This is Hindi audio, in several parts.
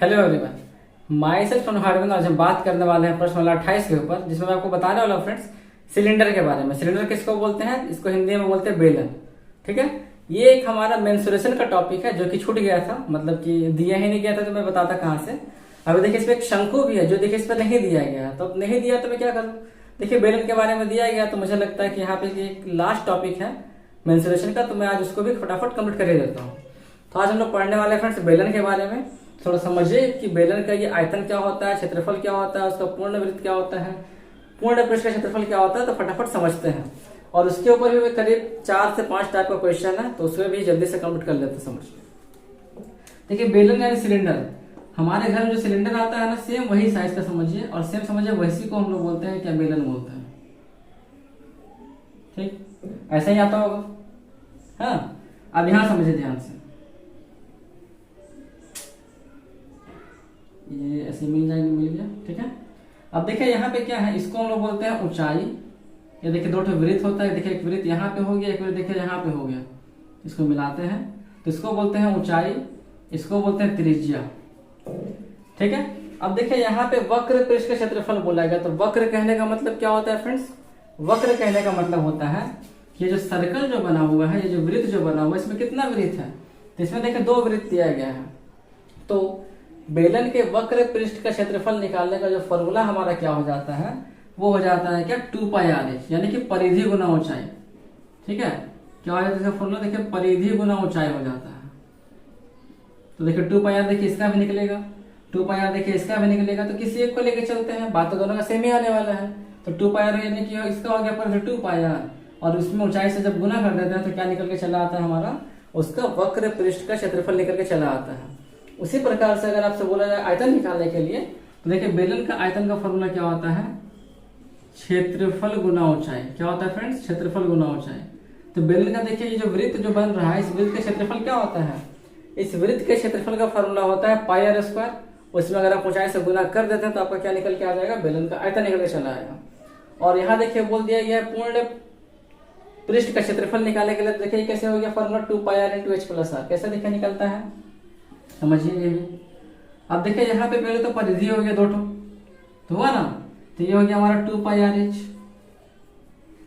Hello everyone, my self Harvind. आज हम बात करने वाले हैं प्रश्न वाला 28 के ऊपर, जिसमें मैं आपको बताने वाला हूँ फ्रेंड्स सिलेंडर के बारे में। सिलेंडर किसको बोलते हैं? इसको हिंदी में बोलते हैं बेलन। ठीक है, ये एक हमारा मेंसुरेशन का टॉपिक है जो कि छूट गया था, मतलब कि दिया ही नहीं गया था, तो मैं बताता कहाँ से। अभी देखिए इसमें एक शंकु भी है जो देखिए इस पर नहीं दिया गया, तो अब नहीं दिया तो मैं क्या करूँ। देखिए बेलन के बारे में दिया गया, तो मुझे लगता है कि यहाँ पे एक लास्ट टॉपिक है मेंसुरेशन का, तो मैं आज उसको भी फटाफट कंप्लीट कर ही देता हूँ। तो आज हम लोग पढ़ने वाले हैं फ्रेंड्स बेलन के बारे में। थोड़ा समझिए कि बेलन का ये आयतन क्या होता है, क्षेत्रफल क्या होता है, उसका पूर्ण वृत्त क्या होता है, पूर्ण पृष्ठ का क्षेत्रफल क्या होता है, तो फटाफट समझते हैं। और उसके ऊपर भी करीब 4 से 5 टाइप का क्वेश्चन है, तो उसमें भी जल्दी से कंप्लीट कर लेते हैं समझ। देखिए बेलन यानी सिलेंडर, हमारे घर में जो सिलेंडर आता है ना, सेम वही साइज का समझिए, और सेम समझिए वैसी को हम लोग बोलते हैं क्या, बेलन बोलते हैं। ठीक, ऐसा ही आता होगा। हाँ, अब यहां समझिए ध्यान से, ये ऐसे मिल जाएंगे, मिल गया। ठीक है, अब देखिए यहाँ पे क्या है, इसको हम लोग बोलते हैं ऊंचाई। ये देखिए दो वृत्त होता है, देखिए एक वृत्त यहाँ पे हो गया, एक वृत्त देखिए यहाँ पे हो गया, इसको मिलाते हैं तो इसको बोलते हैं ऊंचाई, इसको बोलते हैं त्रिज्या। ठीक है, अब देखिए यहाँ पे वक्र पृष्ठ का क्षेत्रफल बोला गया, तो वक्र कहने का मतलब क्या होता है फ्रेंड्स? वक्र कहने का मतलब होता है कि ये जो सर्कल जो बना हुआ है, ये जो वृत्त जो बना हुआ है, इसमें कितना वृत्त है? तो इसमें देखिए 2 वृत्त दिया गया है। तो बेलन के वक्र पृष्ठ का क्षेत्रफल निकालने का जो फॉर्मूला हमारा क्या हो जाता है, वो हो जाता है क्या, 2πr, यानी कि परिधि गुना ऊंचाई। ठीक है, क्या हो जाता है फॉर्मूला? देखिए परिधि गुना ऊंचाई हो जाता है। तो देखिए 2πr देखिए इसका भी निकलेगा, 2πr देखिए इसका भी निकलेगा, तो किसी एक को लेके चलते हैं, बात तो दोनों का सेम ही आने वाला है। तो 2πr यानी कि इसका हो गया पर 2πr, और उसमें ऊंचाई से जब गुना कर देते हैं तो क्या निकल के चला आता है हमारा, उसका वक्र पृष्ठ का क्षेत्रफल निकल के चला आता है। उसी प्रकार से अगर आपसे बोला जाए आयतन निकालने के लिए, तो देखिए बेलन का आयतन का फॉर्मूला क्या होता है, क्षेत्रफल गुना ऊंचाई। क्या होता है फ्रेंड्स? क्षेत्रफल गुना ऊंचाई। तो बेलन का देखिए ये जो वृत्त जो बन रहा है, इस वृत्त का क्षेत्रफल क्या होता है? इस वृत्त के क्षेत्रफल का फॉर्मूला होता है πr²। उसमें अगर आप ऊंचाई से गुना कर देते हैं तो आपका क्या निकल के आ जाएगा, बेलन का आयतन निकल के चला आएगा। और यहाँ देखिए बोल दिया गया है पूर्ण पृष्ठ का क्षेत्रफल निकालने के लिए, देखिए कैसे हो गया फॉर्मूला, 2πr × h+r। कैसे देखिए निकलता है, समझिए ये भी। अब देखिए यहाँ पे पहले तो परिधि हो गया 2 तो हुआ ना, तो ये हो गया हमारा 2πrh।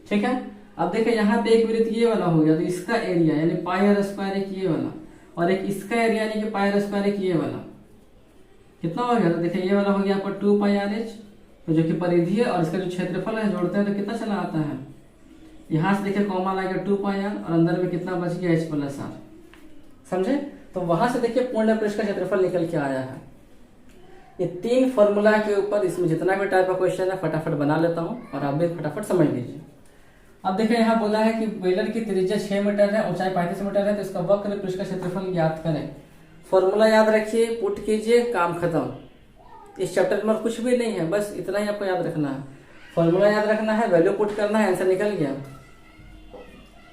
ठीक है, अब देखिए यहाँ पे एक वृत्त ये वाला हो गया, तो इसका एरिया यानी πr² एक ये वाला, और एक इसका एरिया यानी कि πr² एक ये वाला, कितना हो गया? तो देखिए ये वाला हो गया आपका 2πrh, तो जो कि परिधि है, और इसका जो क्षेत्रफल है जोड़ते हैं तो कितना चला आता है, यहाँ से देखिए कॉमन आ गया 2πr, और अंदर में कितना बच गया h+r। समझे? तो वहां से देखिए पूर्ण पृष्ठ का क्षेत्रफल निकल के आया है। ये 3 फॉर्मूला के ऊपर इसमें जितना भी टाइप का क्वेश्चन है फटाफट बना लेता हूं, और आप भी फटाफट समझ लीजिए। अब देखिए यहाँ बोला है कि बेलन की त्रिज्या 6 मीटर है, ऊंचाई 35 मीटर है, तो इसका वक्र पृष्ठ का क्षेत्रफल ज्ञात करें। फॉर्मूला याद रखिए, पुट कीजिए, काम खत्म। इस चैप्टर में कुछ भी नहीं है, बस इतना ही आपको याद रखना है। फॉर्मूला याद रखना है, वैल्यू पुट करना है, आंसर निकल गया।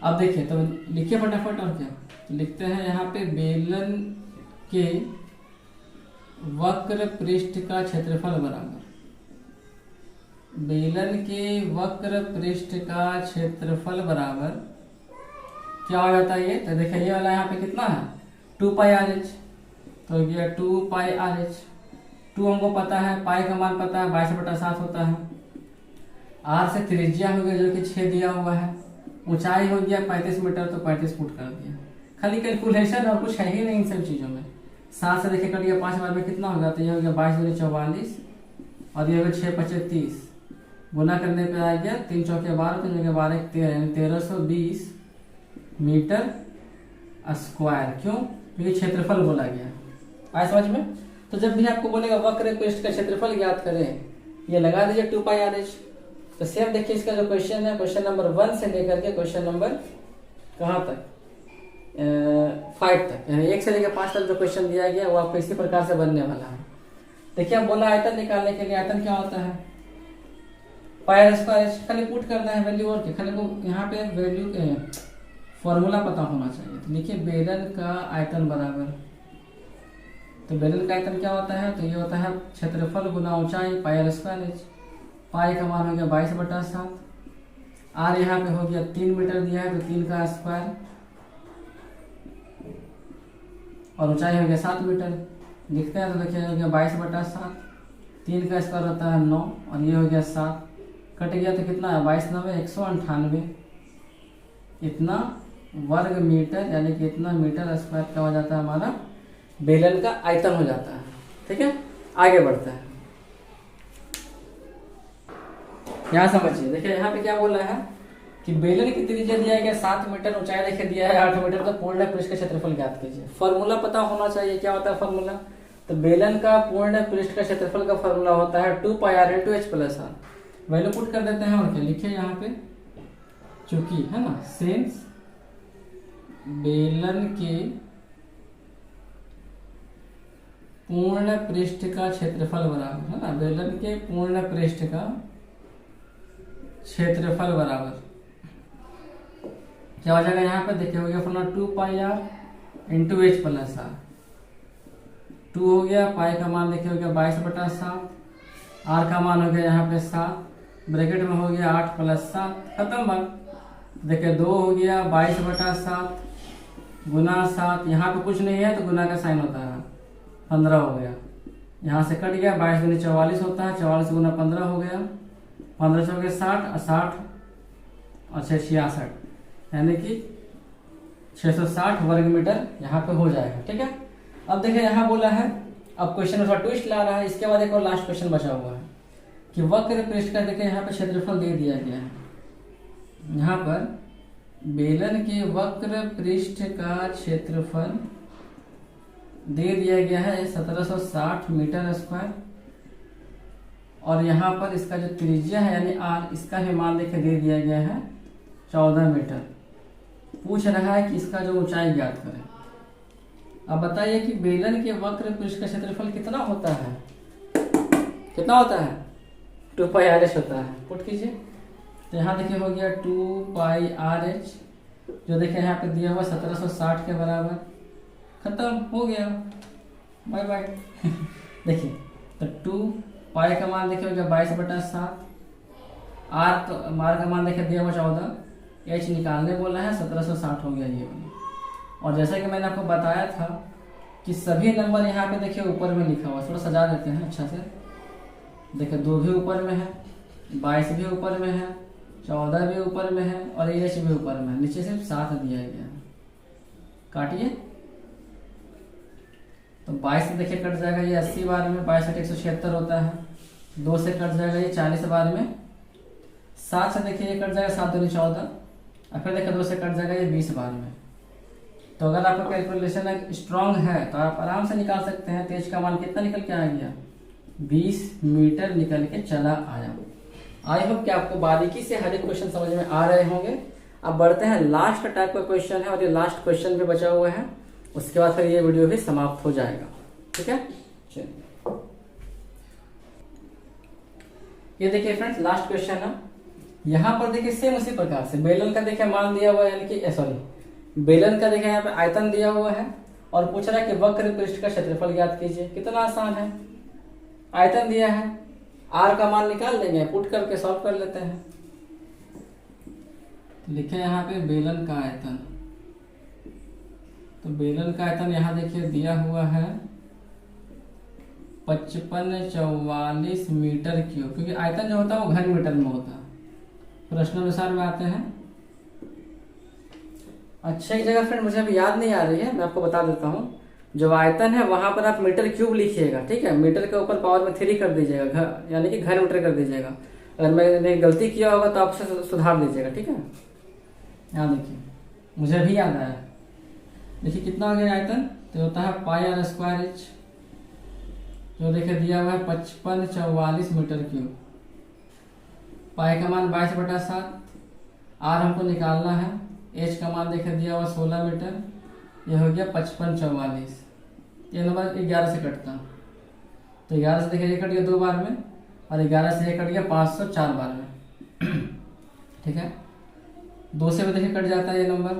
अब देखिए तो लिखिए फटाफट, और क्या तो लिखते हैं यहाँ पे, बेलन के वक्र पृष्ठ का क्षेत्रफल बराबर, बेलन के वक्र पृष्ठ का क्षेत्रफल बराबर क्या हो जाता है ये, तो देखिए ये वाला यहाँ पे कितना है 2πrh, तो ये 2πrh। 2 हमको पता है, पाई का मान पता है 22/7 होता है। r से त्रिज्या हो गया जो कि 6 दिया हुआ है, ऊंचाई हो गया 35 मीटर, तो 35 फुट कर दिया। खाली कैलकुलेशन और कुछ है ही नहीं इन सब चीजों में। 7 से देखिए कट गया, 5 बार में कितना होगा, तो ये हो गया 22 × 44, और ये हो गया 6 × 5 = 30, गुना करने पे आ गया 3 × 4 = 12, 3 × 12 = 13, यानी 1320 मीटर स्क्वायर। क्यों? क्योंकि क्षेत्रफल बोला गया। आया समझ में? तो जब भी आपको बोलेगा वक्र पृष्ठ का क्षेत्रफल ज्ञात करें, ये लगा दीजिए 2πrh। तो सेम देखिए इसका जो क्वेश्चन है, क्वेश्चन नंबर 1 से लेकर के क्वेश्चन नंबर कहाँ तक, 5 तक, यानी 1 से लेकर 5 तक जो क्वेश्चन दिया गया वो आपको इसी प्रकार से बनने वाला है। देखिए अब बोला आयतन निकालने के लिए, आयतन क्या होता है, πr²। खाली पुट करना है वैल्यू, और क्या खाली को यहाँ पे वैल्यू फॉर्मूला पता होना चाहिए। तो देखिए बेलन का आयतन बराबर, तो बेलन का आयतन क्या होता है, तो ये होता है क्षेत्रफल गुना ऊंचाई πr²। पाई का मान हो गया 22/7, r यहाँ पे हो गया 3 मीटर दिया है, तो 3 का स्क्वायर, और ऊंचाई हो गया 7 मीटर। लिखते हैं तो देखिए हो गया 22/7, 3 का स्क्वायर होता है 9 और ये हो गया 7, कट गया तो कितना है 22 9 198, इतना वर्ग मीटर यानी कि इतना मीटर स्क्वायर का हो जाता है हमारा बेलन का आयतन हो जाता है। ठीक है, आगे बढ़ते हैं। यहाँ समझिए, देखिए यहाँ पे क्या बोल रहा है कि बेलन की त्रिज्या दिया गया 7 मीटर, ऊंचाई देखिए दिया है 8 मीटर, तो पूर्ण पृष्ठ का क्षेत्रफल ज्ञात कीजिए। फॉर्मूला पता होना चाहिए, क्या होता है फॉर्मूला, तो बेलन का पूर्ण पृष्ठ का क्षेत्रफल का फॉर्मूला होता है 2πr × h+r। वैल्यू पुट कर देते हैं और क्या लिखे यहाँ पे, चूंकि है ना सिंस बेलन के पूर्ण पृष्ठ का क्षेत्रफल बराबर है ना, बेलन के पूर्ण पृष्ठ का क्षेत्रफल बराबर क्या हो जाएगा यहाँ पे, देखिए हो गया फॉर्मूला 2πr × h+r। 2 हो गया, पाई का मान देखिए हो गया 22/7, r का मान हो गया यहाँ पे 7, ब्रैकेट में हो गया 8 + 7, खत्म बात। देखिए 2 हो गया 22/7 गुना 7, यहाँ पे कुछ नहीं है तो गुना का साइन होता है 15 हो गया, यहाँ से कट गया 22 दूनी 44 होता है, 44 गुना 15 हो गया, 15 से हो गया 60 और 60 और 66, यानी कि 660 वर्ग मीटर यहाँ पे हो जाएगा। ठीक है, अब देखिए यहाँ बोला है, अब क्वेश्चन में थोड़ा ट्विस्ट ला रहा है, इसके बाद एक और लास्ट क्वेश्चन बचा हुआ है कि वक्र पृष्ठ का देखिए यहाँ पे क्षेत्रफल दे दिया गया है। यहाँ पर बेलन के वक्र पृष्ठ का क्षेत्रफल दे दिया गया है 1760 मीटर स्क्वायर, और यहाँ पर इसका जो त्रिज्या है यानी r, इसका भी मान देखिए दे दिया गया है 14 मीटर। पूछ रहा है कि इसका जो ऊंचाई ज्ञात करें। अब बताइए कि बेलन के वक्र पृष्ठ का क्षेत्रफल कितना होता है, कितना होता है 2πrh होता है। पुट कीजिए तो यहाँ देखिए हो गया 2πrh, जो देखिए यहाँ पे दिया हुआ 1760 के बराबर, खत्म हो गया, बाय बाय। देखिए तो 2 पाई का मान देखिए हो गया 22/7, आर का मान देखिए दिया हुआ 14, एच निकालने बोला है 1760 हो गया ये वाला। और जैसा कि मैंने आपको बताया था कि सभी नंबर यहाँ पे देखिए ऊपर में लिखा हुआ, थोड़ा सजा देते हैं अच्छा से। देखिए 2 भी ऊपर में है, 22 भी ऊपर में है, 14 भी ऊपर में है और एच भी ऊपर में है, नीचे सिर्फ 7 दिया गया है। काटिए तो 22 से देखिए कट जाएगा ये 80 बार में, 22 से 176 होता है, 2 से कट जाएगा ये 40 बार में, 7 से देखिए ये कट जाएगा 7 दूनी 14, और फिर देखिए 2 से कट जाएगा ये 20 बार में। तो अगर आपका कैलकुलेशन स्ट्रांग है तो आप आराम से निकाल सकते हैं। तेज का मान कितना निकल के आ गया, 20 मीटर निकल के चला आया। आई होप कि आपको बारीकी से हर एक क्वेश्चन समझ में आ रहे होंगे। अब बढ़ते हैं, लास्ट टाइप का क्वेश्चन है और ये लास्ट क्वेश्चन भी बचा हुआ है, उसके बाद फिर ये वीडियो भी समाप्त हो जाएगा। ठीक है, चलिए ये देखिए फ्रेंड्स लास्ट क्वेश्चन है। यहाँ पर देखिए सेम उसी प्रकार से बेलन का देखिए मान दिया हुआ है, यानी कि सॉरी बेलन का देखिए यहाँ पे आयतन दिया हुआ है और पूछ रहा है कि वक्र पृष्ठ का क्षेत्रफल ज्ञात कीजिए। कितना आसान है, आयतन दिया है, आर का मान निकाल लेंगे, पुट करके सॉल्व कर लेते हैं। लिखे यहाँ पे बेलन का आयतन, तो बेलन का आयतन यहाँ देखिए दिया हुआ है 5544 मीटर क्यूब, क्योंकि आयतन जो होता है वो घन मीटर में होता है। प्रश्नानुसार में आते हैं। अच्छा एक जगह फ्रेंड मुझे अभी याद नहीं आ रही है, मैं आपको बता देता हूँ। जो आयतन है वहां पर आप मीटर क्यूब लिखिएगा, ठीक है, मीटर के ऊपर पावर में 3 कर दीजिएगा, यानी कि घन मीटर कर दीजिएगा। अगर मैंने गलती किया होगा तो आप उसे सुधार दीजिएगा, ठीक है। यहाँ देखिए मुझे भी याद आया, देखिए कितना हो गया आयतन, तो होता है πr²h, जो देखिए दिया हुआ है 5544 मीटर क्यूब। पाई का मान 22/7, आर हमको निकालना है, एच का मान देखिए दिया हुआ 16 मीटर, ये हो गया 5544। ये नंबर 11 से कटता, तो 11 से देखिए ये कट गया 2 बार में, और 11 से ये कट गया 504 बार में। ठीक है, 2 से भी देखिए कट जाता है ये नंबर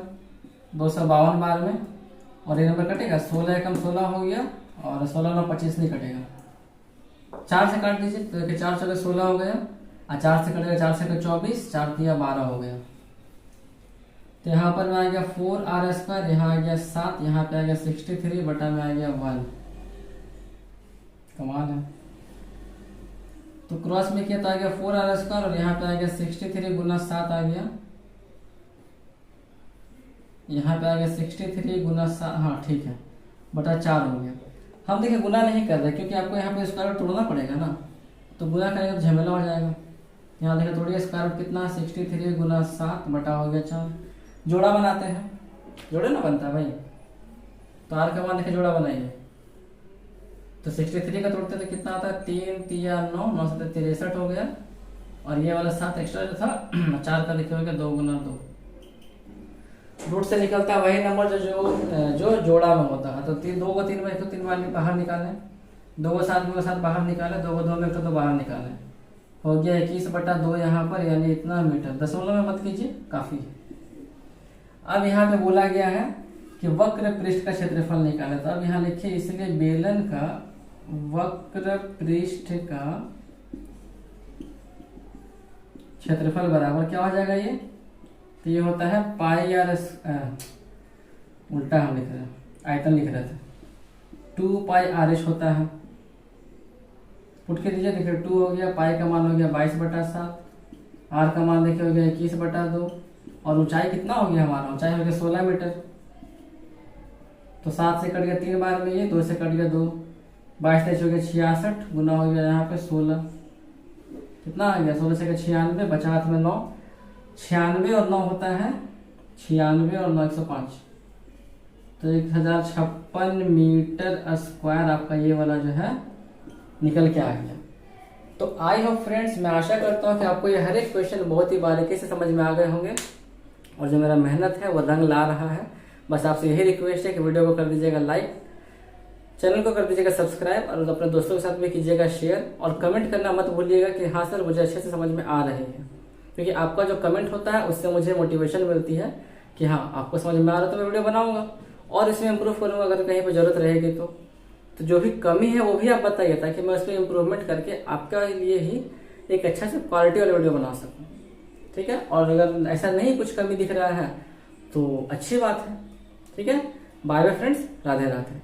252 बार में, और ये नंबर कटेगा 16 एकम 16 हो गया, और 16 9 25 नहीं कटेगा। 4 से काट दीजिए, तो देखिए 4 चले 16 हो गया, और 4 से कटेगा 4 से 24, 4 दिया 12 हो गया। तो यहाँ पर में आ गया 4r², यहाँ आ गया 7, यहाँ पे आ गया 63 बटा में आ गया 1। कमाल है। तो क्रॉस में किया तो आ गया 4r² और यहाँ पे आ गया 63 गुना 7 आ गया, यहाँ पे आ गया 63 गुना 7, हाँ ठीक है, बटा 4 हो गया। हम देखिए गुना नहीं कर रहे क्योंकि आपको यहाँ पे स्क्वायर रूट तोड़ना पड़ेगा ना, तो गुना करेंगे तो झमेला हो जाएगा। यहाँ देखिए तोड़िए, स्क्वायर रूट कितना, 63 गुना 7 बटा हो गया 4। जोड़ा बनाते हैं, जोड़े ना बनता है भाई, तो r का मान देखिए जोड़ा बनाइए, तो 63 का तोड़ते तो कितना आता है, 3 3 9 9 7 63 हो गया, और ये वाला 7 एक्स्ट्रा जो था 4 का देखिए हो गया 2 गुना 2। रूट से निकलता है वही नंबर जो जोड़ा में होता है। तो 2 को 3 में 1 तो 3 बाहर निकालें, 2 को 7 में 7 बाहर निकालें, 2 को 2 में 1 तो बाहर निकालें, हो गया 21/2 यहाँ पर, यानी इतना मीटर। दशमलव में मत कीजिए, काफी है। अब यहाँ पे बोला गया है कि वक्र पृष्ठ का क्षेत्रफल निकालें, तो अब यहाँ लिखिए, इसलिए बेलन का वक्र पृष्ठ का क्षेत्रफल बराबर क्या हो जाएगा ये, तो ये होता है पाई आर, उल्टा हम लिख रहे हैं, आयतन लिख रहे थे, 2 पाई RH होता है। पुट के दीजिए, देखिए 2 हो गया, पाई का मान हो गया 22/7, R का मान देखिए हो गया 21/2, और ऊंचाई कितना हो गया हमारा, ऊंचाई हो गया 16 मीटर। तो 7 से कट गया 3 बार में, ये 2 से कट गया 2, 22 हो गया 66 गुना हो गया यहाँ पे 16, कितना आ गया, 16 से 96, बचा हाथ में 9, 96 और 9 होता है 96 और 9 105, तो 1056 मीटर स्क्वायर आपका ये वाला जो है निकल के आ गया। तो आई होप फ्रेंड्स, मैं आशा करता हूँ कि आपको ये हर एक क्वेश्चन बहुत ही बारीकी से समझ में आ गए होंगे, और जो मेरा मेहनत है वो रंग ला रहा है। बस आपसे यही रिक्वेस्ट है कि वीडियो को कर दीजिएगा लाइक, चैनल को कर दीजिएगा सब्सक्राइब, और अपने दोस्तों के साथ भी कीजिएगा शेयर, और कमेंट करना मत भूलिएगा कि हाँ सर मुझे अच्छे से समझ में आ रही है, क्योंकि आपका जो कमेंट होता है उससे मुझे मोटिवेशन मिलती है कि हाँ आपको समझ में आ रहा है, तो मैं वीडियो बनाऊंगा और इसमें इम्प्रूव करूंगा अगर कहीं पर जरूरत रहेगी तो जो भी कमी है वो भी आप बताइए, ताकि मैं उस पर इम्प्रूवमेंट करके आपके लिए ही एक अच्छा से क्वालिटी वाला वीडियो बना सकूँ, ठीक है। और अगर ऐसा नहीं कुछ कमी दिख रहा है तो अच्छी बात है, ठीक है। Bye bye friends, Radhe Radhe.